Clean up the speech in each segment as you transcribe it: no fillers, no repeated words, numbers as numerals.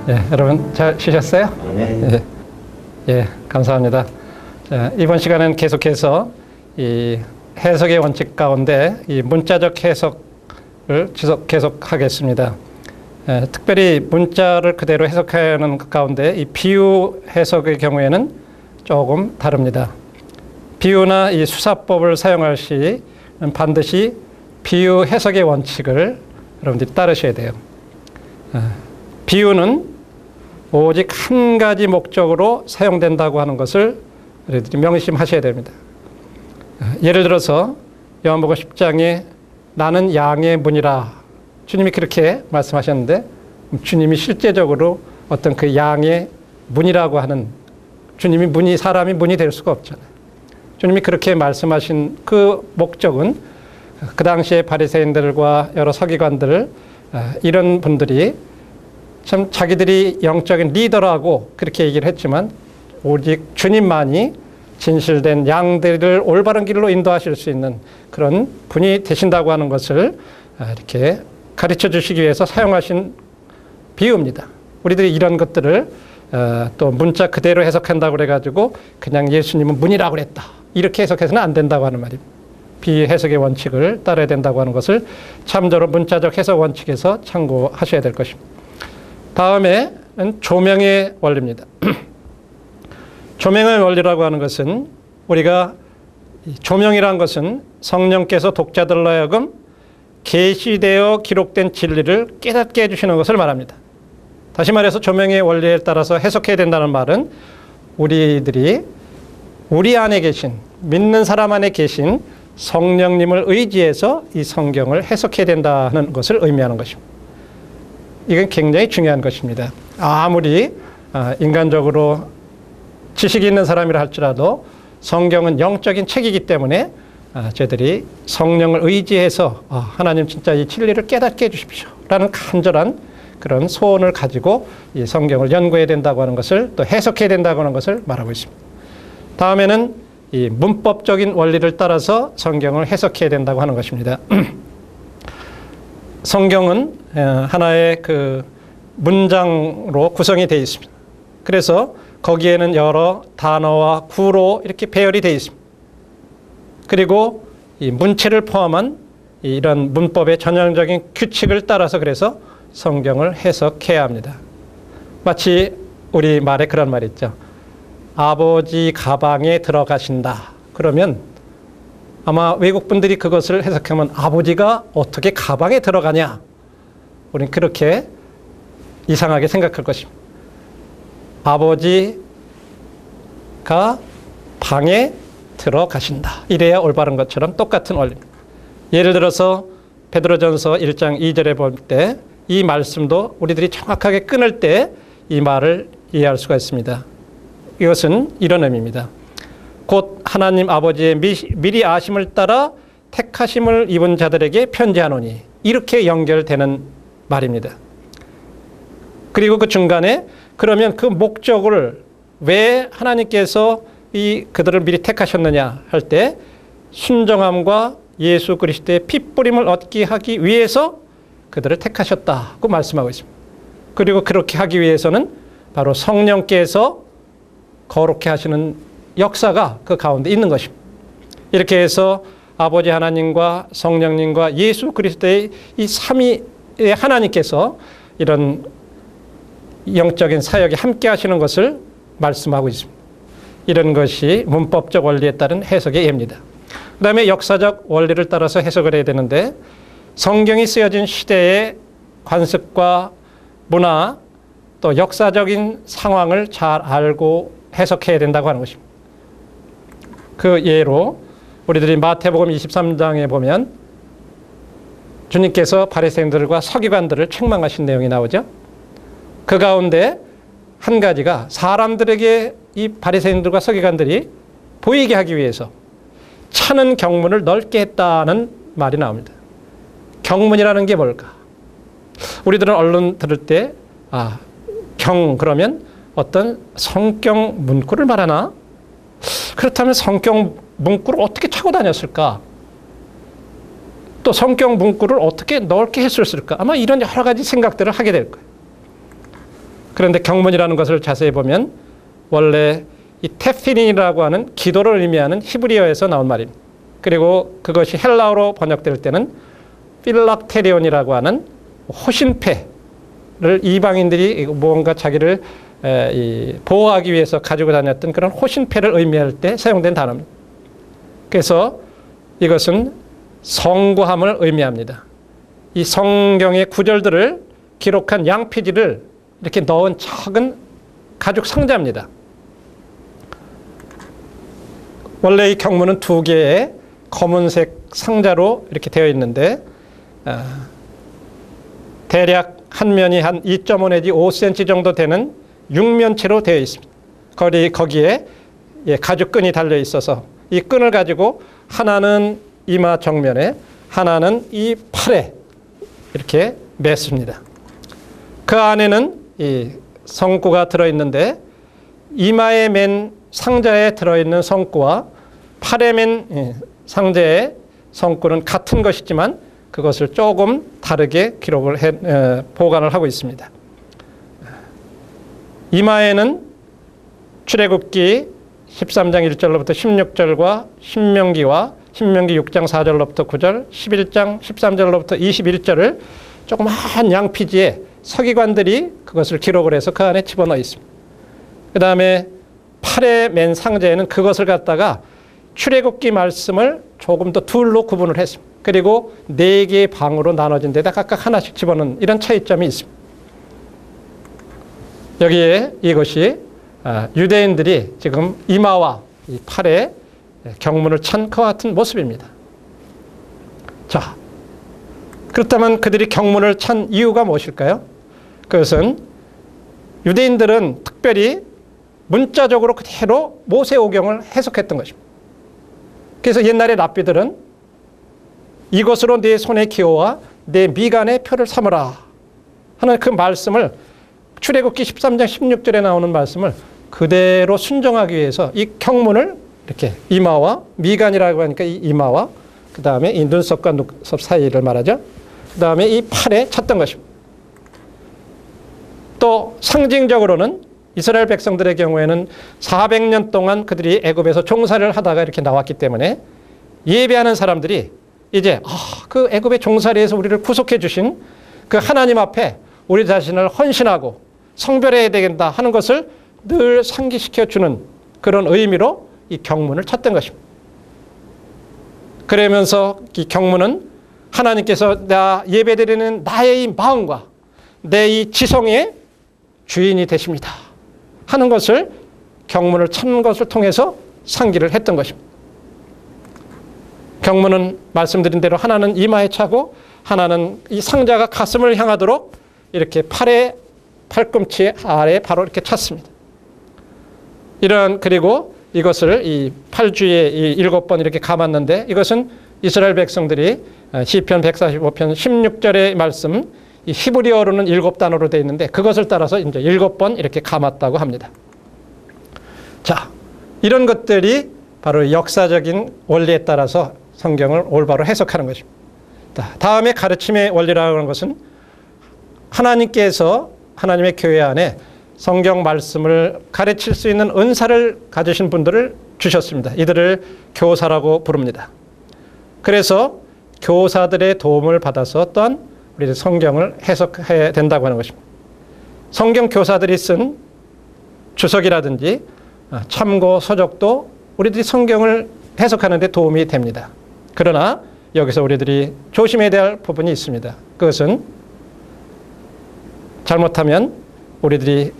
여러분 잘 쉬셨어요? 네. 감사합니다. 자, 이번 시간은 계속해서 이 해석의 원칙 가운데 이 문자적 해석을 계속하겠습니다. 특별히 문자를 그대로 해석하는 가운데 이 비유 해석의 경우에는 조금 다릅니다. 비유나 이 수사법을 사용할 시 반드시 비유 해석의 원칙을 여러분들이 따르셔야 돼요. 비유는 오직 한 가지 목적으로 사용된다고 하는 것을 여러분들이 명심하셔야 됩니다. 예를 들어서 요한복음 10장에 나는 양의 문이라 주님이 그렇게 말씀하셨는데 주님이 실제적으로 어떤 그 양의 문이라고 하는 주님이 문이 사람이 문이 될 수가 없잖아요. 주님이 그렇게 말씀하신 그 목적은 그 당시에 바리새인들과 여러 서기관들 이런 분들이 참 자기들이 영적인 리더라고 그렇게 얘기를 했지만 오직 주님만이 진실된 양들을 올바른 길로 인도하실 수 있는 그런 분이 되신다고 하는 것을 이렇게 가르쳐 주시기 위해서 사용하신 비유입니다. 우리들이 이런 것들을 또 문자 그대로 해석한다고 그래가지고 그냥 예수님은 문이라고 그랬다 이렇게 해석해서는 안 된다고 하는 말입니다. 비해석의 원칙을 따라야 된다고 하는 것을 참조로 문자적 해석 원칙에서 참고하셔야 될 것입니다. 다음에는 조명의 원리입니다. 조명의 원리라고 하는 것은 우리가 조명이라는 것은 성령께서 독자들로 하여금 계시되어 기록된 진리를 깨닫게 해주시는 것을 말합니다. 다시 말해서 조명의 원리에 따라서 해석해야 된다는 말은 우리들이 우리 안에 계신 믿는 사람 안에 계신 성령님을 의지해서 이 성경을 해석해야 된다는 것을 의미하는 것입니다. 이건 굉장히 중요한 것입니다. 아무리 인간적으로 지식이 있는 사람이라 할지라도 성경은 영적인 책이기 때문에 저희들이 성령을 의지해서 하나님 진짜 이 진리를 깨닫게 해주십시오 라는 간절한 그런 소원을 가지고 이 성경을 연구해야 된다고 하는 것을 또 해석해야 된다고 하는 것을 말하고 있습니다. 다음에는 이 문법적인 원리를 따라서 성경을 해석해야 된다고 하는 것입니다. 성경은 하나의 그 문장으로 구성이 되어 있습니다. 그래서 거기에는 여러 단어와 구로 이렇게 배열이 되어 있습니다. 그리고 이 문체를 포함한 이런 문법의 전형적인 규칙을 따라서 그래서 성경을 해석해야 합니다. 마치 우리 말에 그런 말이 있죠. 아버지 가방에 들어가신다. 그러면 아마 외국 분들이 그것을 해석하면 아버지가 어떻게 가방에 들어가냐? 우리는 그렇게 이상하게 생각할 것입니다. 아버지가 방에 들어가신다. 이래야 올바른 것처럼 똑같은 원리입니다. 예를 들어서 베드로전서 1장 2절에 볼 때 이 말씀도 우리들이 정확하게 끊을 때 이 말을 이해할 수가 있습니다. 이것은 이런 의미입니다. 곧 하나님 아버지의 미리 아심을 따라 택하심을 입은 자들에게 편지하노니 이렇게 연결되는 말입니다. 그리고 그 중간에 그러면 그 목적을 왜 하나님께서 그들을 미리 택하셨느냐 할 때 순정함과 예수 그리스도의 핏뿌림을 얻게 하기 위해서 그들을 택하셨다고 말씀하고 있습니다. 그리고 그렇게 하기 위해서는 바로 성령께서 거룩해 하시는 역사가 그 가운데 있는 것입니다. 이렇게 해서 아버지 하나님과 성령님과 예수 그리스도의 이 삼위의 하나님께서 이런 영적인 사역에 함께 하시는 것을 말씀하고 있습니다. 이런 것이 문법적 원리에 따른 해석의 예입니다. 그 다음에 역사적 원리를 따라서 해석을 해야 되는데 성경이 쓰여진 시대의 관습과 문화 또 역사적인 상황을 잘 알고 해석해야 된다고 하는 것입니다. 그 예로 우리들이 마태복음 23장에 보면 주님께서 바리새인들과 서기관들을 책망하신 내용이 나오죠. 그 가운데 한 가지가 사람들에게 이 바리새인들과 서기관들이 보이게 하기 위해서 차는 경문을 넓게 했다는 말이 나옵니다. 경문이라는 게 뭘까? 우리들은 언론 들을 때 경 그러면 어떤 성경 문구를 말하나? 그렇다면 성경 문구를 어떻게 차고 다녔을까? 또 성경 문구를 어떻게 넓게 했을까? 아마 이런 여러 가지 생각들을 하게 될 거예요. 그런데 경문이라는 것을 자세히 보면 원래 이 테필린이라고 하는 기도를 의미하는 히브리어에서 나온 말입니다. 그리고 그것이 헬라어로 번역될 때는 필락테리온이라고 하는 호신패를 이방인들이 뭔가 자기를 보호하기 위해서 가지고 다녔던 그런 호신패를 의미할 때 사용된 단어입니다. 그래서 이것은 성구함을 의미합니다. 이 성경의 구절들을 기록한 양피지를 이렇게 넣은 작은 가죽 상자입니다. 원래 이 경문은 2개의 검은색 상자로 이렇게 되어 있는데 대략 한 면이 한 2.5 내지 5cm 정도 되는 육면체로 되어 있습니다. 거기에 가죽 끈이 달려 있어서 이 끈을 가지고 하나는 이마 정면에 하나는 이 팔에 이렇게 맸습니다. 그 안에는 이 성구가 들어있는데 이마에 맨 상자에 들어있는 성구와 팔에 맨 상자의 성구는 같은 것이지만 그것을 조금 다르게 기록을 보관을 하고 있습니다. 이마에는 출애굽기 13장 1절로부터 16절과 신명기와 신명기 6장 4절로부터 9절, 11장 13절로부터 21절을 조그마한 양피지에 서기관들이 그것을 기록을 해서 그 안에 집어넣어 있습니다. 그 다음에 팔에 맨 상자에는 그것을 갖다가 출애굽기 말씀을 조금 더 둘로 구분을 했습니다. 그리고 4개의 방으로 나눠진 데다 각각 하나씩 집어넣는 이런 차이점이 있습니다. 여기에 이것이 유대인들이 지금 이마와 이 팔에 경문을 찬 그와 같은 모습입니다. 자, 그렇다면 그들이 경문을 찬 이유가 무엇일까요? 그것은 유대인들은 특별히 문자적으로 그대로 모세오경을 해석했던 것입니다. 그래서 옛날의 랍비들은 이것으로 내 손의 기호와 내 미간의 표를 삼으라 하는 그 말씀을 출애굽기 13장 16절에 나오는 말씀을 그대로 순종하기 위해서 이 경문을 이렇게 이마와 미간이라고 하니까 이 이마와 그 다음에 이 눈썹과 눈썹 사이를 말하죠. 그 다음에 이 팔에 찼던 것입니다. 또 상징적으로는 이스라엘 백성들의 경우에는 400년 동안 그들이 애굽에서 종살이를 하다가 이렇게 나왔기 때문에 예배하는 사람들이 이제 그 애굽의 종살이에서 우리를 구속해 주신 그 하나님 앞에 우리 자신을 헌신하고 성별해야 되겠다 하는 것을 늘 상기시켜 주는 그런 의미로 이 경문을 찼던 것입니다. 그러면서 이 경문은 하나님께서 나 예배드리는 나의 이 마음과 내 이 지성의 주인이 되십니다 하는 것을 경문을 찬 것을 통해서 상기를 했던 것입니다. 경문은 말씀드린 대로 하나는 이마에 차고 하나는 이 상자가 가슴을 향하도록 이렇게 팔꿈치 아래에 바로 이렇게 찼습니다. 그리고 이것을 이 팔주에 7번 이렇게 감았는데 이것은 이스라엘 백성들이 시편 145편 16절의 말씀 이 히브리어로는 7단어로 되어 있는데 그것을 따라서 이제 7번 이렇게 감았다고 합니다. 자, 이런 것들이 바로 역사적인 원리에 따라서 성경을 올바로 해석하는 것입니다. 다음에 가르침의 원리라고 하는 것은 하나님께서 하나님의 교회 안에 성경 말씀을 가르칠 수 있는 은사를 가지신 분들을 주셨습니다. 이들을 교사라고 부릅니다. 그래서 교사들의 도움을 받아서 또한 우리 성경을 해석해야 된다고 하는 것입니다. 성경 교사들이 쓴 주석이라든지 참고 서적도 우리들이 성경을 해석하는 데 도움이 됩니다. 그러나 여기서 우리들이 조심해야 될 부분이 있습니다. 그것은 잘못하면 우리들이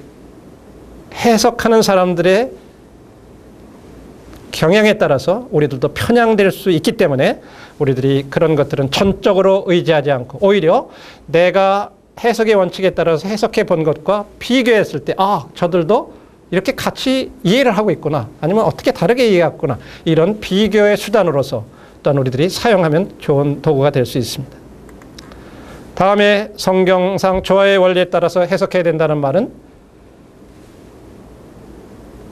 해석하는 사람들의 경향에 따라서 우리들도 편향될 수 있기 때문에 우리들이 그런 것들은 전적으로 의지하지 않고 오히려 내가 해석의 원칙에 따라서 해석해 본 것과 비교했을 때 저들도 이렇게 같이 이해를 하고 있구나 아니면 어떻게 다르게 이해했구나 이런 비교의 수단으로서 또한 우리들이 사용하면 좋은 도구가 될 수 있습니다. 다음에 성경상 조화의 원리에 따라서 해석해야 된다는 말은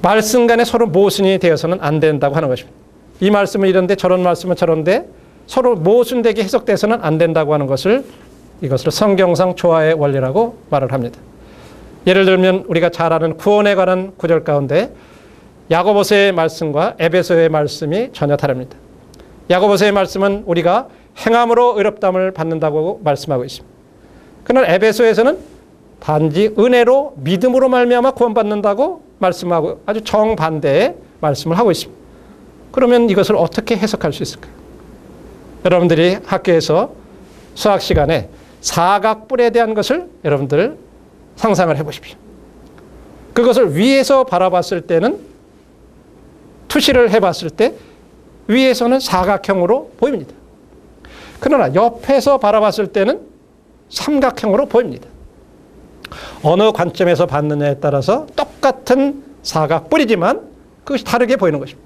말씀 간에 서로 모순이 되어서는 안 된다고 하는 것입니다. 이 말씀은 이런데 저런 말씀은 저런데 서로 모순되게 해석돼서는 안 된다고 하는 것을 이것을 성경상 조화의 원리라고 말을 합니다. 예를 들면 우리가 잘 아는 구원에 관한 구절 가운데 야고보서의 말씀과 에베소의 말씀이 전혀 다릅니다. 야고보서의 말씀은 우리가 행함으로 의롭다함을 받는다고 말씀하고 있습니다. 그러나 에베소에서는 단지 은혜로 믿음으로 말미암아 구원받는다고 말씀하고 아주 정반대의 말씀을 하고 있습니다. 그러면 이것을 어떻게 해석할 수 있을까요? 여러분들이 학교에서 수학 시간에 사각뿔에 대한 것을 여러분들 상상을 해보십시오. 그것을 위에서 바라봤을 때는 투시를 해봤을 때 위에서는 사각형으로 보입니다. 그러나 옆에서 바라봤을 때는 삼각형으로 보입니다. 어느 관점에서 봤느냐에 따라서 똑같은 사각뿔이지만 그것이 다르게 보이는 것입니다.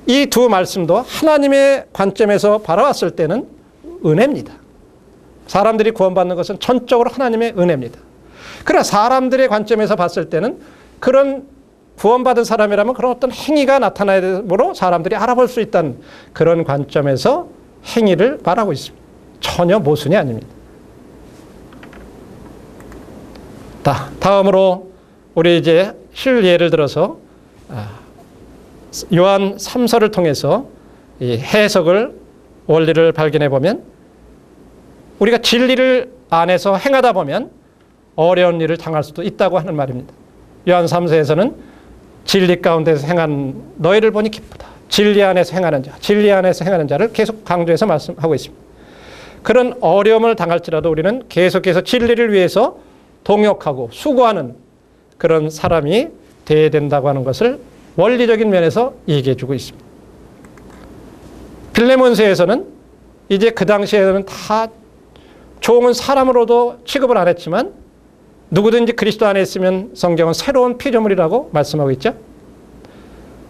이 두 말씀도 하나님의 관점에서 바라봤을 때는 은혜입니다. 사람들이 구원받는 것은 전적으로 하나님의 은혜입니다. 그러나 사람들의 관점에서 봤을 때는 그런 구원받은 사람이라면 그런 어떤 행위가 나타나야 되므로 사람들이 알아볼 수 있다는 그런 관점에서 행위를 말하고 있습니다. 전혀 모순이 아닙니다. 다음으로 우리 이제 실예를 들어서 요한 3서를 통해서 이 해석을 원리를 발견해 보면 우리가 진리를 안에서 행하다 보면 어려운 일을 당할 수도 있다고 하는 말입니다. 요한 3서에서는 진리 가운데서 행한 너희를 보니 기쁘다. 진리 안에서 행하는 자, 진리 안에서 행하는 자를 계속 강조해서 말씀하고 있습니다. 그런 어려움을 당할지라도 우리는 계속해서 진리를 위해서 동역하고 수고하는 그런 사람이 되어야 된다고 하는 것을 원리적인 면에서 얘기해 주고 있습니다. 빌레몬서에서는 이제 그 당시에는 다 종은 사람으로도 취급을 안 했지만 누구든지 그리스도 안에 있으면 성경은 새로운 피조물이라고 말씀하고 있죠.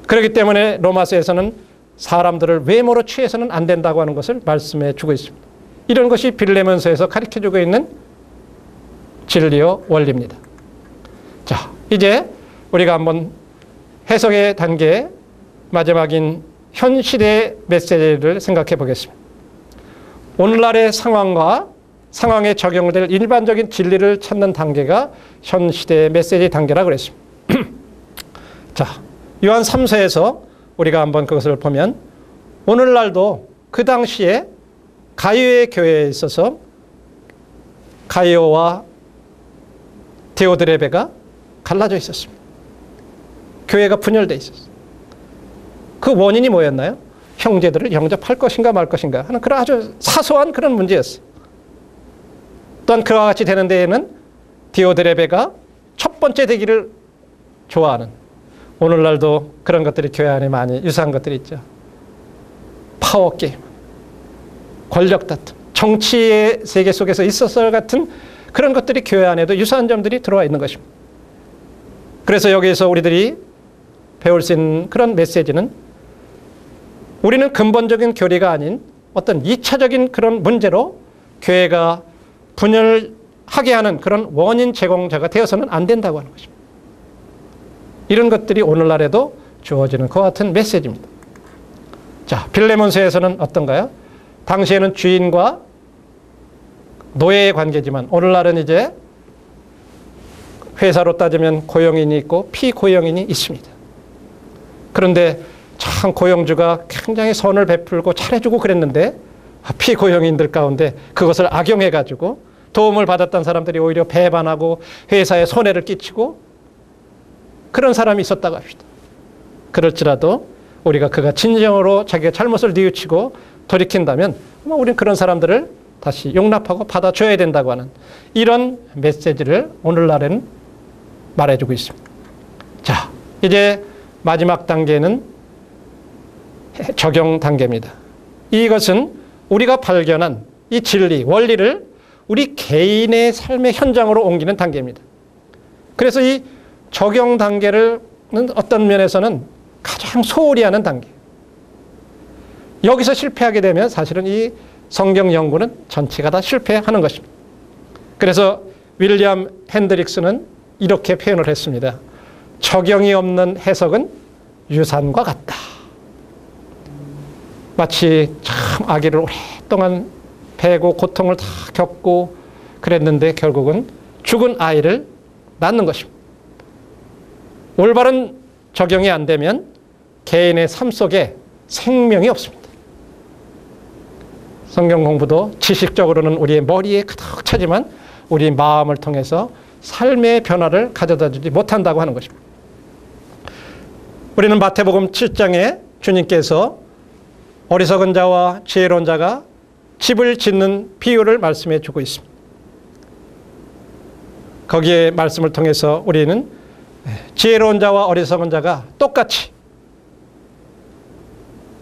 그렇기 때문에 로마서에서는 사람들을 외모로 취해서는 안 된다고 하는 것을 말씀해 주고 있습니다. 이런 것이 빌레몬서에서 가르쳐주고 있는 진리요 원리입니다. 자, 이제 우리가 한번 해석의 단계 마지막인 현 시대의 메시지를 생각해 보겠습니다. 오늘날의 상황에 적용될 일반적인 진리를 찾는 단계가 현 시대의 메시지 단계라고 그랬습니다. 자, 요한 3서에서 우리가 한번 그것을 보면 오늘날도 그 당시에 가이오의 교회에 있어서 가이오와 디오드레베가 갈라져 있었습니다. 교회가 분열되어 있었어요. 그 원인이 뭐였나요? 형제들을 영접할 것인가 말 것인가 하는 그런 아주 사소한 그런 문제였어요. 또한 그와 같이 되는 데에는 디오드레베가 첫 번째 되기를 좋아하는, 오늘날도 그런 것들이 교회 안에 많이 유사한 것들이 있죠. 파워게임, 권력 다툼, 정치의 세계 속에서 있었을 같은 그런 것들이 교회 안에도 유사한 점들이 들어와 있는 것입니다. 그래서 여기에서 우리들이 배울 수 있는 그런 메시지는 우리는 근본적인 교리가 아닌 어떤 2차적인 그런 문제로 교회가 분열하게 하는 그런 원인 제공자가 되어서는 안 된다고 하는 것입니다. 이런 것들이 오늘날에도 주어지는 그와 같은 메시지입니다. 자, 빌레몬서에서는 어떤가요? 당시에는 주인과 노예의 관계지만 오늘날은 이제 회사로 따지면 고용인이 있고 피고용인이 있습니다. 그런데 참 고용주가 굉장히 선을 베풀고 잘해주고 그랬는데 피고용인들 가운데 그것을 악용해가지고 도움을 받았던 사람들이 오히려 배반하고 회사에 손해를 끼치고 그런 사람이 있었다고 합시다. 그럴지라도 우리가 그가 진정으로 자기가 잘못을 뉘우치고 돌이킨다면 우리는 그런 사람들을 다시 용납하고 받아줘야 된다고 하는 이런 메시지를 오늘날에는 말해주고 있습니다. 자, 이제 마지막 단계는 적용 단계입니다. 이것은 우리가 발견한 이 진리, 원리를 우리 개인의 삶의 현장으로 옮기는 단계입니다. 그래서 이 적용 단계를 어떤 면에서는 가장 소홀히 하는 단계. 여기서 실패하게 되면 사실은 이 성경 연구는 전체가 다 실패하는 것입니다. 그래서 윌리엄 핸드릭스는 이렇게 표현을 했습니다. 적용이 없는 해석은 유산과 같다. 마치 참 아기를 오랫동안 배고 고통을 다 겪고 그랬는데 결국은 죽은 아이를 낳는 것입니다. 올바른 적용이 안 되면 개인의 삶 속에 생명이 없습니다. 성경 공부도 지식적으로는 우리의 머리에 가득 차지만 우리 마음을 통해서 삶의 변화를 가져다 주지 못한다고 하는 것입니다. 우리는 마태복음 7장에 주님께서 어리석은 자와 지혜로운 자가 집을 짓는 비유를 말씀해 주고 있습니다. 거기에 말씀을 통해서 우리는 지혜로운 자와 어리석은 자가 똑같이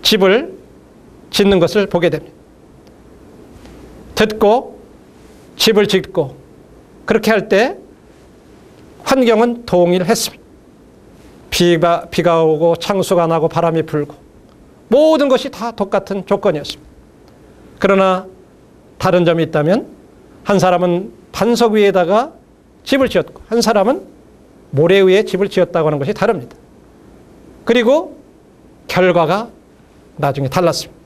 집을 짓는 것을 보게 됩니다. 듣고 집을 짓고 그렇게 할 때 환경은 동일했습니다. 비가 오고 창수가 나고 바람이 불고 모든 것이 다 똑같은 조건이었습니다. 그러나 다른 점이 있다면 한 사람은 반석 위에다가 집을 지었고 한 사람은 모래 위에 집을 지었다고 하는 것이 다릅니다. 그리고 결과가 나중에 달랐습니다.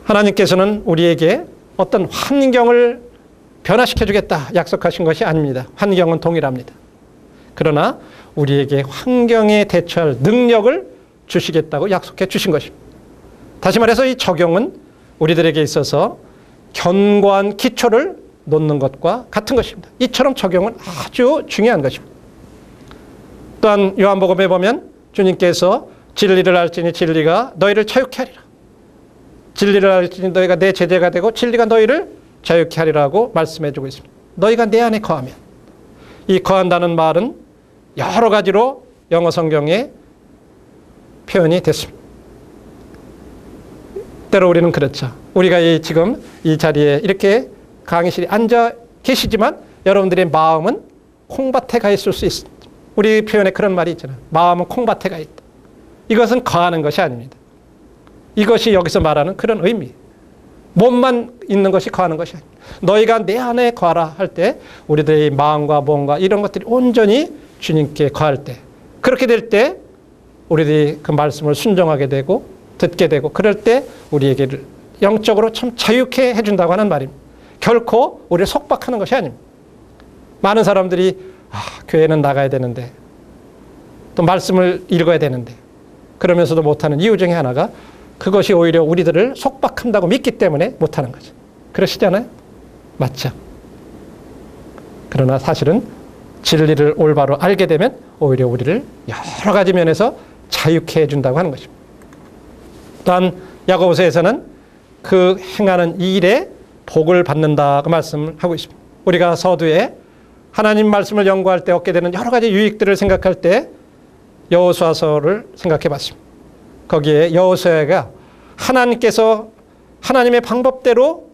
하나님께서는 우리에게 어떤 환경을 변화시켜 주겠다 약속하신 것이 아닙니다. 환경은 동일합니다. 그러나 우리에게 환경에 대처할 능력을 주시겠다고 약속해 주신 것입니다. 다시 말해서 이 적용은 우리들에게 있어서 견고한 기초를 놓는 것과 같은 것입니다. 이처럼 적용은 아주 중요한 것입니다. 또한 요한복음에 보면 주님께서 진리를 알지니 진리가 너희를 자유케 하리라. 진리를 알지니 너희가 내 제자가 되고 진리가 너희를 자유케 하리라고 말씀해 주고 있습니다. 너희가 내 안에 거하면. 이 거한다는 말은 여러 가지로 영어 성경에 표현이 됐습니다. 때로 우리는 그렇죠. 우리가 지금 이 자리에 이렇게 강의실에 앉아 계시지만 여러분들의 마음은 콩밭에 가 있을 수 있습니다. 우리 표현에 그런 말이 있잖아요. 마음은 콩밭에 가 있다. 이것은 거하는 것이 아닙니다. 이것이 여기서 말하는 그런 의미. 몸만 있는 것이 거하는 것이 아닙니다. 너희가 내 안에 거하라 할 때 우리들의 마음과 몸과 이런 것들이 온전히 주님께 거할 때 그렇게 될 때 우리들이 그 말씀을 순종하게 되고 듣게 되고 그럴 때 우리에게 영적으로 참 자유케 해준다고 하는 말입니다. 결코 우리를 속박하는 것이 아닙니다. 많은 사람들이 교회는 나가야 되는데 또 말씀을 읽어야 되는데 그러면서도 못하는 이유 중에 하나가 그것이 오히려 우리들을 속박한다고 믿기 때문에 못하는 거죠. 그러시잖아요? 맞죠? 그러나 사실은 진리를 올바로 알게 되면 오히려 우리를 여러 가지 면에서 자유케 해준다고 하는 것입니다. 또한 야고보서에서는 그 행하는 일에 복을 받는다고 말씀을 하고 있습니다. 우리가 서두에 하나님 말씀을 연구할 때 얻게 되는 여러 가지 유익들을 생각할 때 여호수아서를 생각해 봤습니다. 거기에 여호수아가 하나님께서 하나님의 방법대로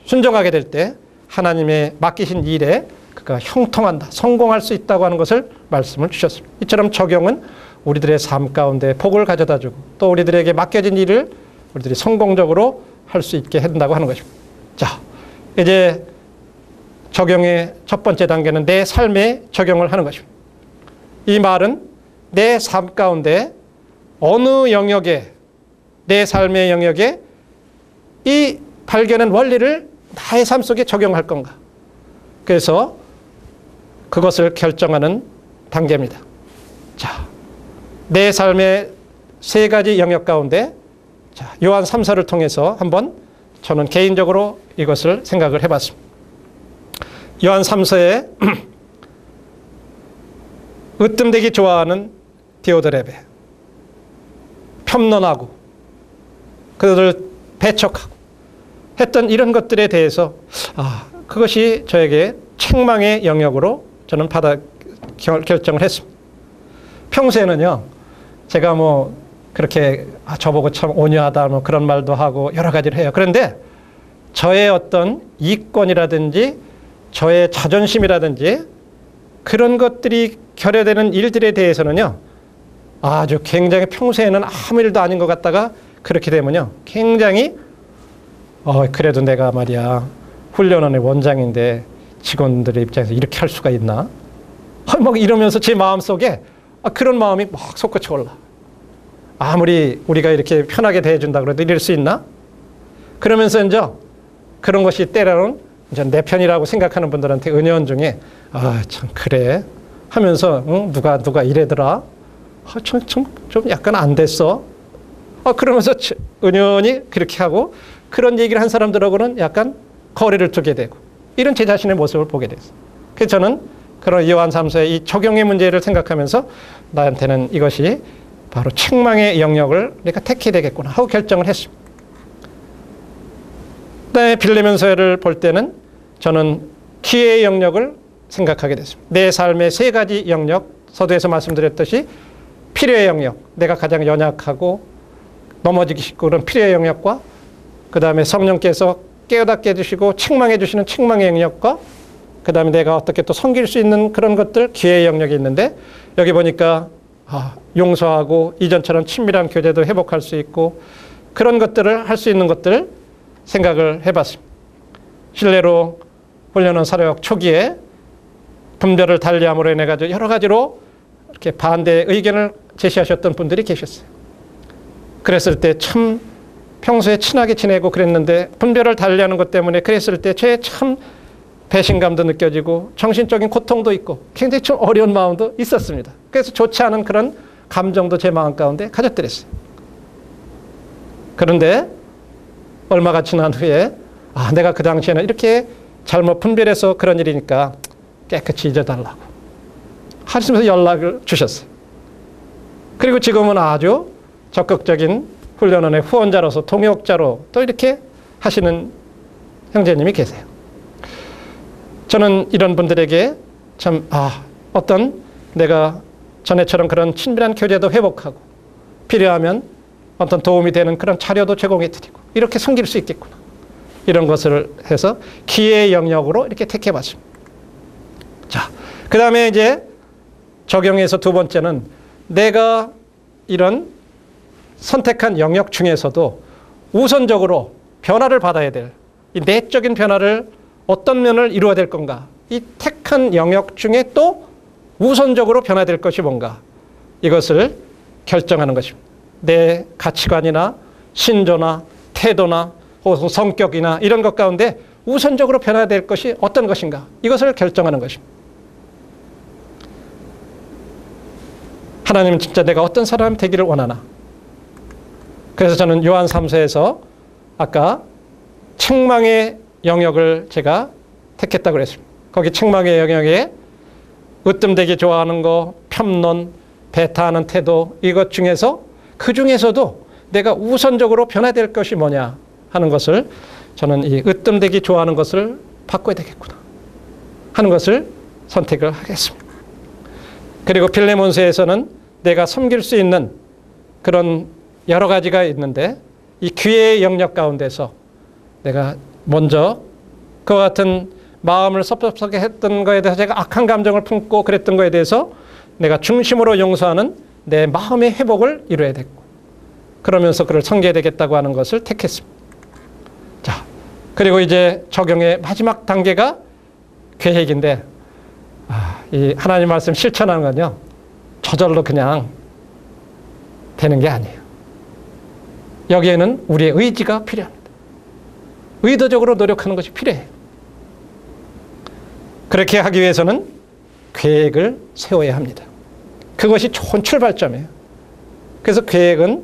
순종하게 될 때 하나님의 맡기신 일에 그가 형통한다, 성공할 수 있다고 하는 것을 말씀을 주셨습니다. 이처럼 적용은 우리들의 삶 가운데 복을 가져다 주고 또 우리들에게 맡겨진 일을 우리들이 성공적으로 할 수 있게 한다고 하는 것입니다. 자, 이제 적용의 첫 번째 단계는 내 삶에 적용을 하는 것입니다. 이 말은 내 삶 가운데 어느 영역에 내 삶의 영역에 이 발견한 원리를 나의 삶 속에 적용할 건가. 그래서 그것을 결정하는 단계입니다. 자, 내 삶의 세 가지 영역 가운데 자, 요한 3서를 통해서 한번 저는 개인적으로 이것을 생각을 해봤습니다. 요한 3서에 으뜸되기 좋아하는 디오드레베, 폄론하고 그들을 배척하고 했던 이런 것들에 대해서 그것이 저에게 책망의 영역으로 저는 결정을 했습니다. 평소에는요, 제가 그렇게 저보고 참 온유하다 그런 말도 하고 여러 가지를 해요. 그런데 저의 어떤 이권이라든지 저의 자존심이라든지 그런 것들이 결여되는 일들에 대해서는요, 아주 굉장히 평소에는 아무 일도 아닌 것 같다가 그렇게 되면요, 굉장히 그래도 내가 말이야 훈련원의 원장인데 직원들의 입장에서 이렇게 할 수가 있나? 이러면서 제 마음속에 그런 마음이 막 솟구쳐 올라. 아무리 우리가 이렇게 편하게 대해준다 그래도 이럴 수 있나? 그러면서 이제 그런 것이 때로는 이제 내 편이라고 생각하는 분들한테 은연 중에 아, 참 그래 하면서 누가 이래더라. 좀 약간 안 됐어. 그러면서 은연히 그렇게 하고 그런 얘기를 한 사람들하고는 약간 거리를 두게 되고 이런 제 자신의 모습을 보게 됐어요. 그래서 저는 그런 요한 3서의 이 적용의 문제를 생각하면서 나한테는 이것이 바로 책망의 영역을 내가 택해야 되겠구나 하고 결정을 했습니다. 그다음에 빌레몬서를 볼 때는 저는 기회의 영역을 생각하게 됐습니다. 내 삶의 세 가지 영역, 서두에서 말씀드렸듯이 필요의 영역, 내가 가장 연약하고 넘어지기 쉽고 그런 필요의 영역과 그 다음에 성령께서 깨어닫게 해주시고 책망해 주시는 책망의 영역과 그 다음에 내가 어떻게 또 섬길 수 있는 그런 것들 기회의 영역이 있는데 여기 보니까 용서하고 이전처럼 친밀한 교제도 회복할 수 있고 그런 것들을 할 수 있는 것들 생각을 해봤습니다. 실례로 훈련원 사역 초기에 분별을 달리함으로 인해 가지고 여러 가지로 이렇게 반대 의견을 제시하셨던 분들이 계셨어요. 그랬을 때 참 평소에 친하게 지내고 그랬는데 분별을 달리하는 것 때문에 그랬을 때 제 참 배신감도 느껴지고 정신적인 고통도 있고 굉장히 좀 어려운 마음도 있었습니다. 그래서 좋지 않은 그런 감정도 제 마음 가운데 가졌더랬어요. 그런데 얼마가 지난 후에 내가 그 당시에는 이렇게 잘못 분별해서 그런 일이니까 깨끗이 잊어달라고 하시면서 연락을 주셨어요. 그리고 지금은 아주 적극적인 훈련원의 후원자로서 동역자로 또 이렇게 하시는 형제님이 계세요. 저는 이런 분들에게 참 어떤 내가 전에처럼 그런 친밀한 교제도 회복하고 필요하면 어떤 도움이 되는 그런 자료도 제공해 드리고 이렇게 섬길 수 있겠구나. 이런 것을 해서 기회의 영역으로 이렇게 택해봤습니다. 자, 그 다음에 이제 적용해서 두 번째는 내가 이런 선택한 영역 중에서도 우선적으로 변화를 받아야 될 이 내적인 변화를 어떤 면을 이루어야 될 건가? 이 택한 영역 중에 또 우선적으로 변화될 것이 뭔가? 이것을 결정하는 것입니다. 내 가치관이나 신조나 태도나 혹은 성격이나 이런 것 가운데 우선적으로 변화될 것이 어떤 것인가? 이것을 결정하는 것입니다. 하나님은 진짜 내가 어떤 사람이 되기를 원하나? 그래서 저는 요한 3서에서 아까 책망의 영역을 제가 택했다고 그랬습니다. 거기 책망의 영역에 으뜸되기 좋아하는 거, 편론, 배타하는 태도 이것 중에서 그 중에서도 내가 우선적으로 변화될 것이 뭐냐 하는 것을 저는 이 으뜸되기 좋아하는 것을 바꿔야 되겠구나 하는 것을 선택을 하겠습니다. 그리고 빌레몬서에서는 내가 섬길 수 있는 그런 여러 가지가 있는데 이 기회의 영역 가운데서 내가 먼저 그와 같은 마음을 섭섭하게 했던 거에 대해서 제가 악한 감정을 품고 그랬던 거에 대해서 내가 중심으로 용서하는 내 마음의 회복을 이루어야 됐고 그러면서 그를 섬겨야 되겠다고 하는 것을 택했습니다. 자, 그리고 이제 적용의 마지막 단계가 계획인데 이 하나님 말씀 실천하는 건요 저절로 그냥 되는 게 아니에요. 여기에는 우리의 의지가 필요합니다. 의도적으로 노력하는 것이 필요해요. 그렇게 하기 위해서는 계획을 세워야 합니다. 그것이 좋은 출발점이에요. 그래서 계획은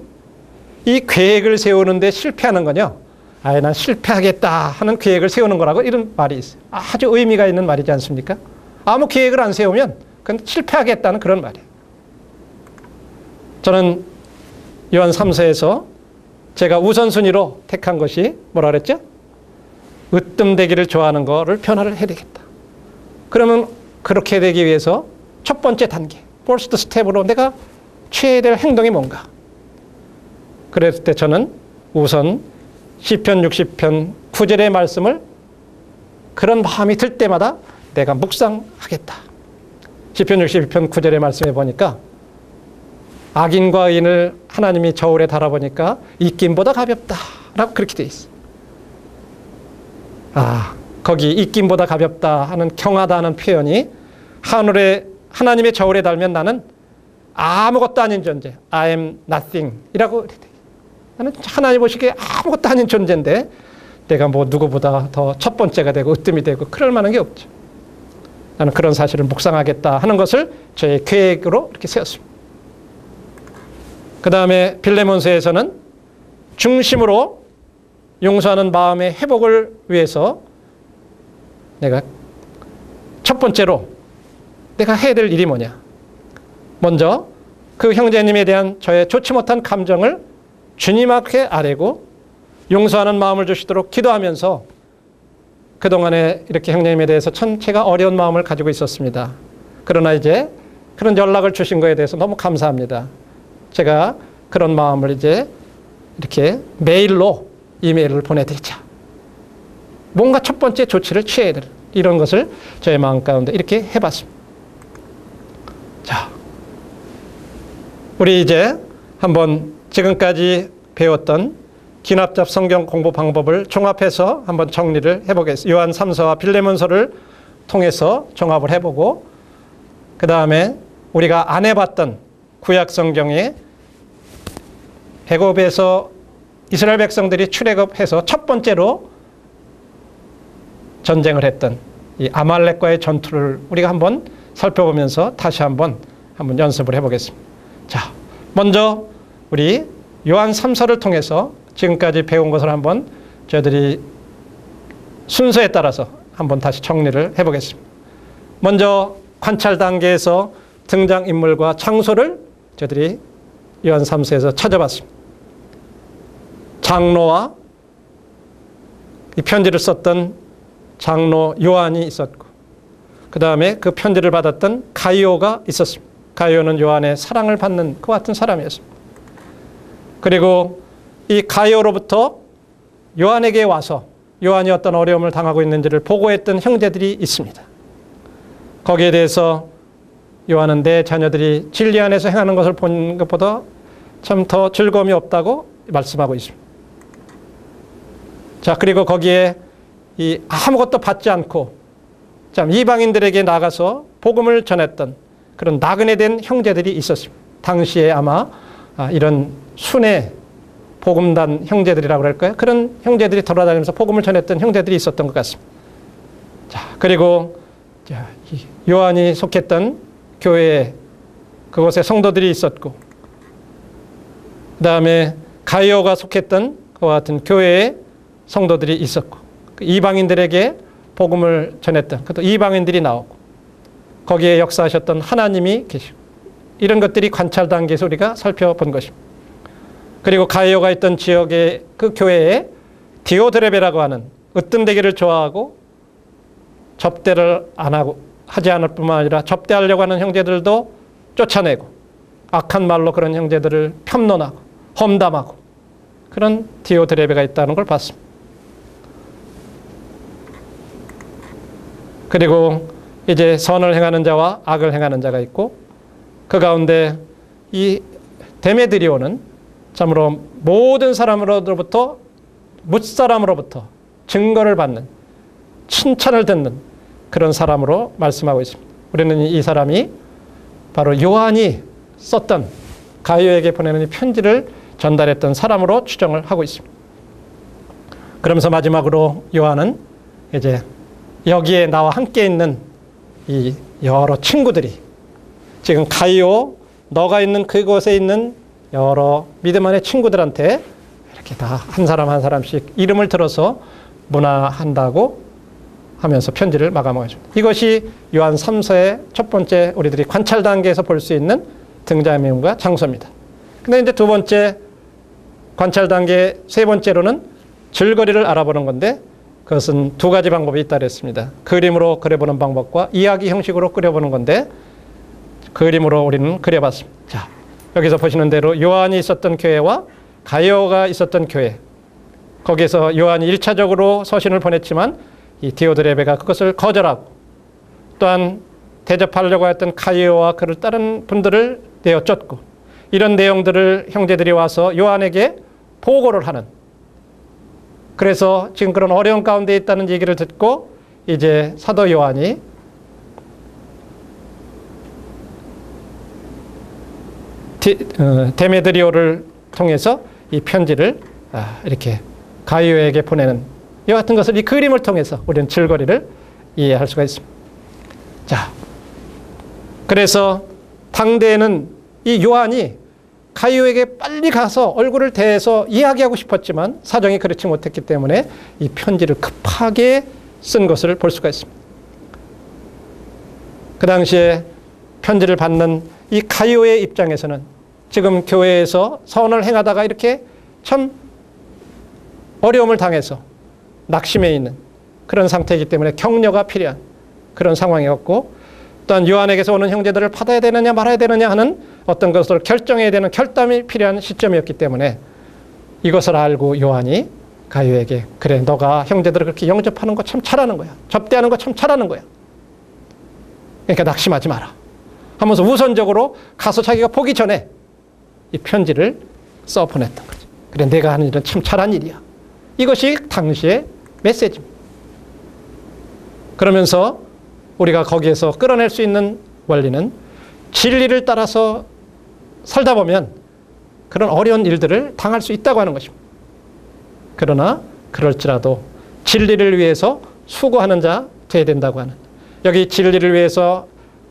이 계획을 세우는데 실패하는 거요. 난 실패하겠다 하는 계획을 세우는 거라고 이런 말이 있어요. 아주 의미가 있는 말이지 않습니까? 아무 계획을 안 세우면 그건 실패하겠다는 그런 말이에요. 저는 요한 3서에서 제가 우선순위로 택한 것이 뭐라 그랬죠? 으뜸되기를 좋아하는 거를 변화를 해야 되겠다. 그러면 그렇게 되기 위해서 첫 번째 단계, 퍼스트 스텝으로 내가 취해야 될 행동이 뭔가? 그랬을 때 저는 우선 시편 60편 9절의 말씀을 그런 마음이 들 때마다 내가 묵상하겠다. 시편 60편 9절의 말씀에 보니까 악인과 의인을 하나님이 저울에 달아보니까 입김보다 가볍다라고 그렇게 돼 있어요. 거기 입김보다 가볍다 하는 경하다 하는 표현이 하늘에 하나님의 저울에 달면 나는 아무것도 아닌 존재, I am nothing 이라고 나는 하나님 보시기에 아무것도 아닌 존재인데 내가 뭐 누구보다 더 첫 번째가 되고 으뜸이 되고 그럴 만한 게 없죠. 나는 그런 사실을 묵상하겠다 하는 것을 저의 계획으로 이렇게 세웠습니다. 그 다음에 빌레몬서에서는 중심으로 용서하는 마음의 회복을 위해서 내가 첫 번째로 내가 해야 될 일이 뭐냐. 먼저 그 형제님에 대한 저의 좋지 못한 감정을 주님 앞에 아뢰고 용서하는 마음을 주시도록 기도하면서 그동안에 이렇게 형제님에 대해서 제가 어려운 마음을 가지고 있었습니다. 그러나 이제 그런 연락을 주신 거에 대해서 너무 감사합니다. 제가 그런 마음을 이제 이렇게 메일로 이메일을 보내드리자. 뭔가 첫 번째 조치를 취해야 될 이런 것을 저의 마음 가운데 이렇게 해봤습니다. 자, 우리 이제 한번 지금까지 배웠던 기납잡 성경 공부 방법을 종합해서 한번 정리를 해보겠습니다. 요한 3서와 빌레몬서를 통해서 종합을 해보고 그 다음에 우리가 안 해봤던 구약 성경의 애굽에서 이스라엘 백성들이 출애굽해서 첫 번째로 전쟁을 했던 이 아말렉과의 전투를 우리가 한번 살펴보면서 다시 한번 연습을 해보겠습니다. 자, 먼저 우리 요한 3서를 통해서 지금까지 배운 것을 한번 저희들이 순서에 따라서 한번 다시 정리를 해보겠습니다. 먼저 관찰 단계에서 등장인물과 장소를 저희들이 요한 3서에서 찾아봤습니다. 장로와 이 편지를 썼던 장로 요한이 있었고 그 다음에 그 편지를 받았던 가이오가 있었습니다. 가이오는 요한의 사랑을 받는 그 같은 사람이었습니다. 그리고 이 가이오로부터 요한에게 와서 요한이 어떤 어려움을 당하고 있는지를 보고했던 형제들이 있습니다. 거기에 대해서 요한은 내 자녀들이 진리 안에서 행하는 것을 본 것보다 참 더 즐거움이 없다고 말씀하고 있습니다. 자, 그리고 거기에 이 아무것도 받지 않고 참 이방인들에게 나가서 복음을 전했던 그런 나그네 된 형제들이 있었습니다. 당시에 아마 이런 순회 복음단 형제들이라고 할까요? 그런 형제들이 돌아다니면서 복음을 전했던 형제들이 있었던 것 같습니다. 자, 그리고 요한이 속했던 교회에 그곳에 성도들이 있었고 그 다음에 가이오가 속했던 그와 같은 교회에 성도들이 있었고 이방인들에게 복음을 전했던 또 이방인들이 나오고 거기에 역사하셨던 하나님이 계시고 이런 것들이 관찰 단계에서 우리가 살펴본 것입니다. 그리고 가이오가 있던 지역의 그 교회에 디오드레베라고 하는 으뜸되기를 좋아하고 접대를 안 하고 하지 않을 뿐만 아니라 접대하려고 하는 형제들도 쫓아내고 악한 말로 그런 형제들을 폄론하고 험담하고 그런 디오드레베가 있다는 걸 봤습니다. 그리고 이제 선을 행하는 자와 악을 행하는 자가 있고 그 가운데 이 데메드리오는 참으로 모든 사람으로부터 뭇사람으로부터 증거를 받는 칭찬을 듣는 그런 사람으로 말씀하고 있습니다. 우리는 이 사람이 바로 요한이 썼던 가이오에게 보내는 이 편지를 전달했던 사람으로 추정을 하고 있습니다. 그러면서 마지막으로 요한은 이제 여기에 나와 함께 있는 이 여러 친구들이 지금 가이오 너가 있는 그곳에 있는 여러 믿음 안의 친구들한테 이렇게 다 한 사람 한 사람씩 이름을 들어서 문화한다고 하면서 편지를 마감하고 있습니다. 이것이 요한 3서의 첫 번째 우리들이 관찰 단계에서 볼 수 있는 등장인물과 장소입니다. 근데 이제 두 번째 관찰 단계 세 번째로는 줄거리를 알아보는 건데 그것은 두 가지 방법이 있다 그랬습니다. 그림으로 그려보는 방법과 이야기 형식으로 그려보는 건데 그림으로 우리는 그려봤습니다. 자, 여기서 보시는 대로 요한이 있었던 교회와 가이오가 있었던 교회 거기에서 요한이 1차적으로 서신을 보냈지만 이 디오드레베가 그것을 거절하고 또한 대접하려고 했던 가이오와 그를 따른 분들을 내어쫓고 이런 내용들을 형제들이 와서 요한에게 보고를 하는 그래서 지금 그런 어려운 가운데 있다는 얘기를 듣고 이제 사도 요한이 데메드리오를 통해서 이 편지를 이렇게 가이오에게 보내는 이와 같은 것을 이 그림을 통해서 우리는 질거리를 이해할 수가 있습니다. 자, 그래서 당대에는 이 요한이 가이오에게 빨리 가서 얼굴을 대해서 이야기하고 싶었지만 사정이 그렇지 못했기 때문에 이 편지를 급하게 쓴 것을 볼 수가 있습니다. 그 당시에 편지를 받는 이 가이오의 입장에서는 지금 교회에서 선을 행하다가 이렇게 참 어려움을 당해서 낙심해 있는 그런 상태이기 때문에 격려가 필요한 그런 상황이었고, 또한 요한에게서 오는 형제들을 받아야 되느냐 말아야 되느냐 하는 어떤 것을 결정해야 되는 결단이 필요한 시점이었기 때문에 이것을 알고 요한이 가이오에게 그래, 너가 형제들을 그렇게 영접하는 거 참 잘하는 거야. 접대하는 거 참 잘하는 거야. 그러니까 낙심하지 마라 하면서 우선적으로 가서 자기가 보기 전에 이 편지를 써 보냈던 거지. 그래, 내가 하는 일은 참 잘한 일이야. 이것이 당시의 메시지입니다. 그러면서 우리가 거기에서 끌어낼 수 있는 원리는 진리를 따라서 살다 보면 그런 어려운 일들을 당할 수 있다고 하는 것입니다. 그러나 그럴지라도 진리를 위해서 수고하는 자 되어야 된다고 하는, 여기 진리를 위해서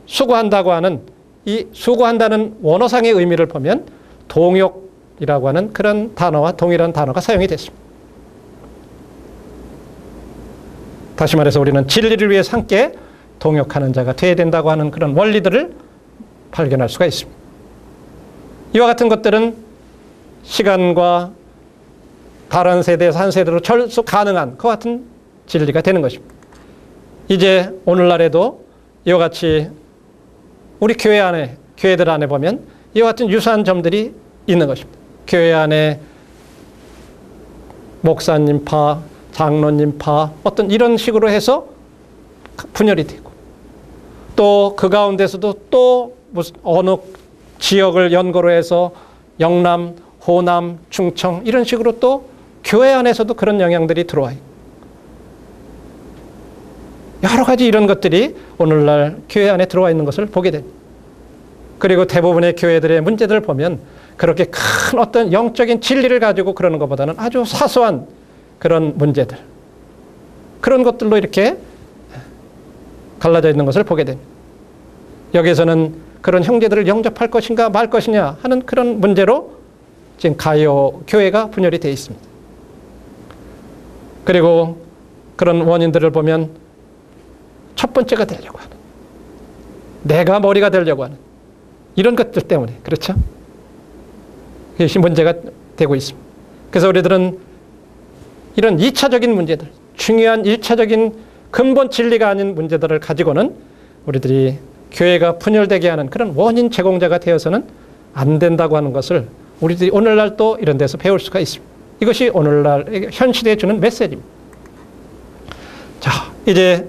수고한다고 하는 이 수고한다는 원어상의 의미를 보면 동역이라고 하는 그런 단어와 동일한 단어가 사용이 됐습니다. 다시 말해서 우리는 진리를 위해서 함께 동역하는 자가 되어야 된다고 하는 그런 원리들을 발견할 수가 있습니다. 이와 같은 것들은 시간과 다른 세대에서 한 세대로 절수 가능한 그와 같은 진리가 되는 것입니다. 이제 오늘날에도 이와 같이 우리 교회 안에, 교회들 안에 보면 이와 같은 유사한 점들이 있는 것입니다. 교회 안에 목사님파, 장로님파 어떤 이런 식으로 해서 분열이 되고, 또 그 가운데서도 또 무슨 어느 지역을 연고로 해서 영남, 호남, 충청 이런 식으로 또 교회 안에서도 그런 영향들이 들어와요. 여러 가지 이런 것들이 오늘날 교회 안에 들어와 있는 것을 보게 됩니다. 그리고 대부분의 교회들의 문제들을 보면 그렇게 큰 어떤 영적인 진리를 가지고 그러는 것보다는 아주 사소한 그런 문제들, 그런 것들로 이렇게 갈라져 있는 것을 보게 됩니다. 여기에서는 그런 형제들을 영접할 것인가 말 것이냐 하는 그런 문제로 지금 가이오 교회가 분열이 되어 있습니다. 그리고 그런 원인들을 보면 첫 번째가 되려고 하는, 내가 머리가 되려고 하는 이런 것들 때문에, 그렇죠? 이것이 문제가 되고 있습니다. 그래서 우리들은 이런 2차적인 문제들, 중요한 1차적인 근본 진리가 아닌 문제들을 가지고는 우리들이 교회가 분열되게 하는 그런 원인 제공자가 되어서는 안 된다고 하는 것을 우리들이 오늘날 또 이런 데서 배울 수가 있습니다. 이것이 오늘날 현 시대에 주는 메시지입니다. 자, 이제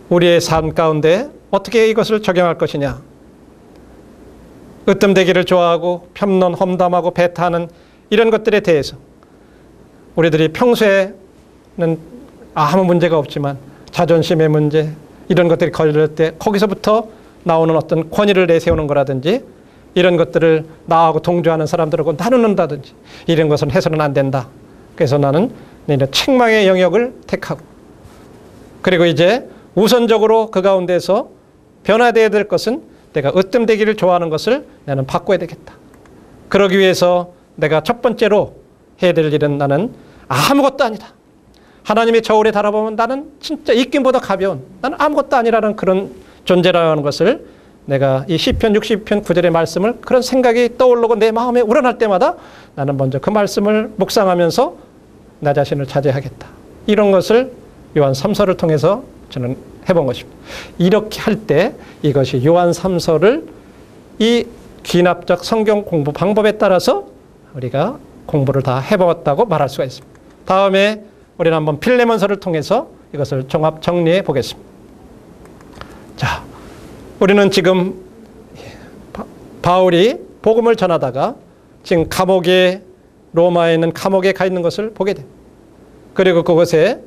우리의 삶 가운데 어떻게 이것을 적용할 것이냐. 으뜸되기를 좋아하고 편론, 험담하고 배타하는 이런 것들에 대해서 우리들이 평소에는 아무 문제가 없지만 자존심의 문제, 이런 것들이 걸릴 때 거기서부터 나오는 어떤 권위를 내세우는 거라든지 이런 것들을 나하고 동조하는 사람들하고 나누는다든지 이런 것은 해서는 안 된다. 그래서 나는 책망의 영역을 택하고, 그리고 이제 우선적으로 그 가운데서 변화되어야 될 것은 내가 으뜸되기를 좋아하는 것을 나는 바꿔야 되겠다. 그러기 위해서 내가 첫 번째로 해야 될 일은 나는 아무것도 아니다. 하나님의 저울에 달아보면 나는 진짜 입김보다 가벼운, 나는 아무것도 아니라는 그런 존재라는 것을 내가 이 시편 60편 9절의 말씀을 그런 생각이 떠오르고 내 마음에 우러날 때마다 나는 먼저 그 말씀을 묵상하면서 나 자신을 자제하겠다. 이런 것을 요한 3서를 통해서 저는 해본 것입니다. 이렇게 할 때 이것이 요한 3서를 이 귀납적 성경 공부 방법에 따라서 우리가 공부를 다 해보았다고 말할 수가 있습니다. 다음에 우리는 한번 필레몬서를 통해서 이것을 종합 정리해 보겠습니다. 자, 우리는 지금 바울이 복음을 전하다가 지금 감옥에, 로마에 있는 감옥에 가 있는 것을 보게 됩니다. 그리고 그곳에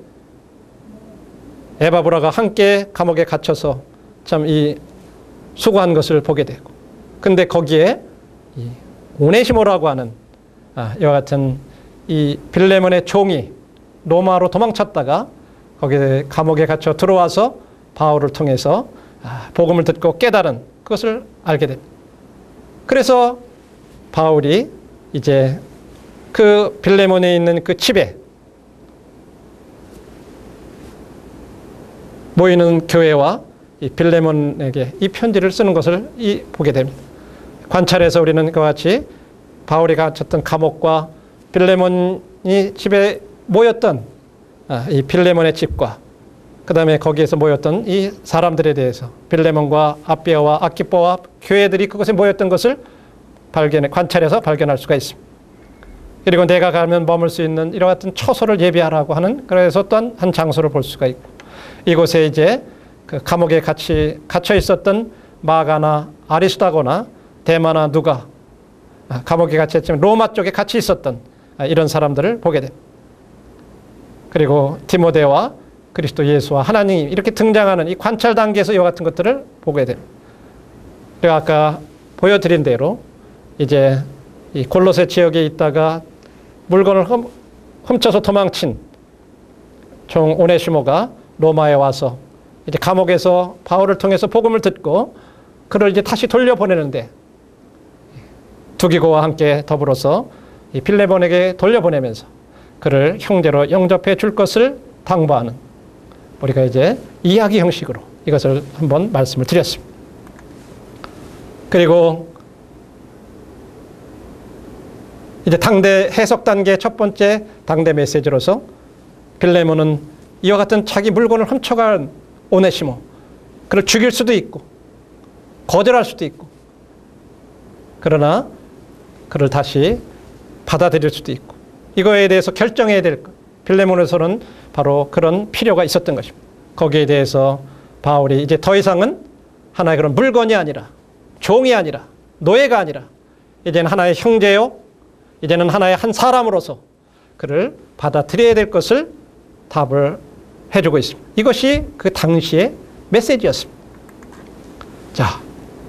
에바브라가 함께 감옥에 갇혀서 참 이 수고한 것을 보게 되고, 근데 거기에 이 오네시모라고 하는 이와 같은 이 빌레몬의 종이 로마로 도망쳤다가 거기에 감옥에 갇혀 들어와서 바울을 통해서 복음을 듣고 깨달은 그것을 알게 됩니다. 그래서 바울이 이제 그 빌레몬에 있는 그 집에 모이는 교회와 이 빌레몬에게 이 편지를 쓰는 것을 보게 됩니다. 관찰해서 우리는 그와 같이 바울이 갇혔던 감옥과 빌레몬이 집에 모였던 이 빌레몬의 집과 그 다음에 거기에서 모였던 이 사람들에 대해서 빌레몬과 아비아와 아키포와 교회들이 그곳에 모였던 것을 관찰해서 발견할 수가 있습니다. 그리고 내가 가면 머물 수 있는 이와 같은 처소를 예비하라고 하는 그래서 또한 한 장소를 볼 수가 있고 이곳에 이제 그 감옥에 갇혀 있었던 마가나 아리스다고나 데마나 누가 감옥에 갇혀 있지만 로마 쪽에 같이 있었던 이런 사람들을 보게 됩니다. 그리고 디모데와 그리스도 예수와 하나님 이렇게 등장하는 이 관찰 단계에서 이와 같은 것들을 보게 됩니다. 그리고 아까 보여드린 대로 이제 이 골로새 지역에 있다가 물건을 훔쳐서 도망친 종 오네시모가 로마에 와서 이제 감옥에서 바울을 통해서 복음을 듣고 그를 이제 다시 돌려보내는데 두기고와 함께 더불어서 이 빌레몬에게 돌려보내면서 그를 형제로 영접해 줄 것을 당부하는 우리가 이제 이야기 형식으로 이것을 한번 말씀을 드렸습니다. 그리고 이제 당대 해석 단계 첫 번째 당대 메시지로서 빌레몬은 이와 같은 자기 물건을 훔쳐간 오네시모 그를 죽일 수도 있고 거절할 수도 있고 그러나 그를 다시 받아들일 수도 있고 이거에 대해서 결정해야 될 것 빌레몬에서는 바로 그런 필요가 있었던 것입니다. 거기에 대해서 바울이 이제 더 이상은 하나의 그런 물건이 아니라 종이 아니라 노예가 아니라 이제는 하나의 형제요 이제는 하나의 한 사람으로서 그를 받아들여야 될 것을 답을 해주고 있습니다. 이것이 그 당시의 메시지였습니다. 자,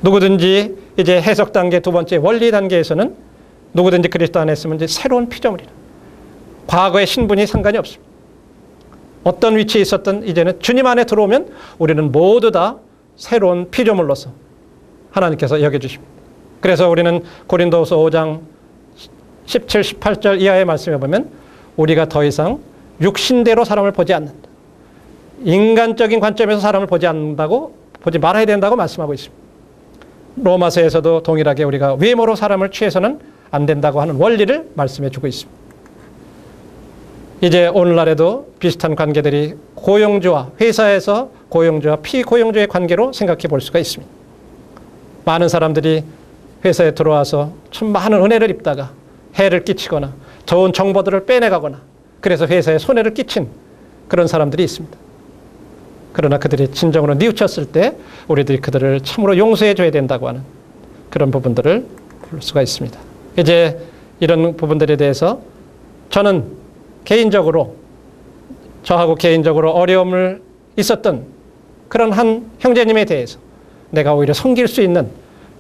누구든지 이제 해석 단계 두 번째 원리 단계에서는 누구든지 그리스도 안에 있으면 이제 새로운 피조물이라. 과거의 신분이 상관이 없습니다. 어떤 위치에 있었던 이제는 주님 안에 들어오면 우리는 모두 다 새로운 피조물로서 하나님께서 여겨주십니다. 그래서 우리는 고린도후서 5장 17, 18절 이하의 말씀에 보면 우리가 더 이상 육신대로 사람을 보지 않는다. 인간적인 관점에서 사람을 보지 말아야 된다고 말씀하고 있습니다. 로마서에서도 동일하게 우리가 외모로 사람을 취해서는 안 된다고 하는 원리를 말씀해 주고 있습니다. 이제 오늘날에도 비슷한 관계들이 고용주와 회사에서 고용주와 피고용주의 관계로 생각해 볼 수가 있습니다. 많은 사람들이 회사에 들어와서 참 많은 은혜를 입다가 해를 끼치거나 좋은 정보들을 빼내가거나 그래서 회사에 손해를 끼친 그런 사람들이 있습니다. 그러나 그들이 진정으로 뉘우쳤을 때 우리들이 그들을 참으로 용서해 줘야 된다고 하는 그런 부분들을 볼 수가 있습니다. 이제 이런 부분들에 대해서 저는 저하고 개인적으로 어려움을 있었던 그런 한 형제님에 대해서 내가 오히려 섬길 수 있는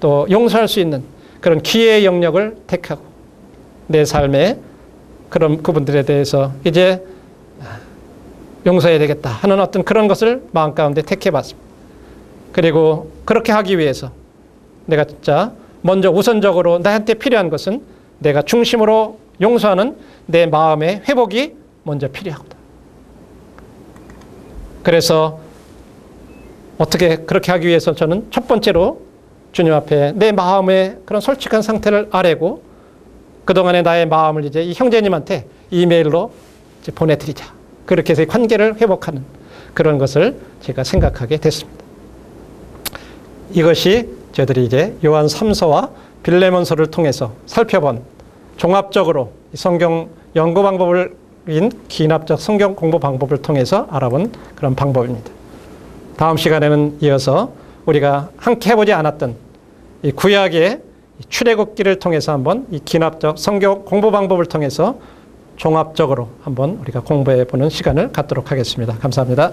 또 용서할 수 있는 그런 기회의 영역을 택하고 내 삶에 그런 그분들에 대해서 이제 용서해야 되겠다 하는 어떤 그런 것을 마음 가운데 택해봤습니다. 그리고 그렇게 하기 위해서 내가 진짜 먼저 우선적으로 나한테 필요한 것은 내가 중심으로 용서하는 내 마음의 회복이 먼저 필요하다. 그래서 어떻게 그렇게 하기 위해서 저는 첫 번째로 주님 앞에 내 마음의 그런 솔직한 상태를 아뢰고 그동안의 나의 마음을 이제 이 형제님한테 이메일로 이제 보내드리자. 그렇게 해서 관계를 회복하는 그런 것을 제가 생각하게 됐습니다. 이것이 저희들이 이제 요한 3서와 빌레몬서를 통해서 살펴본 종합적으로 성경 연구 방법인 기납적 성경 공부 방법을 통해서 알아본 그런 방법입니다. 다음 시간에는 이어서 우리가 함께 해보지 않았던 이 구약의 출애굽기를 통해서 한번 이 기납적 성경 공부 방법을 통해서 종합적으로 한번 우리가 공부해 보는 시간을 갖도록 하겠습니다. 감사합니다.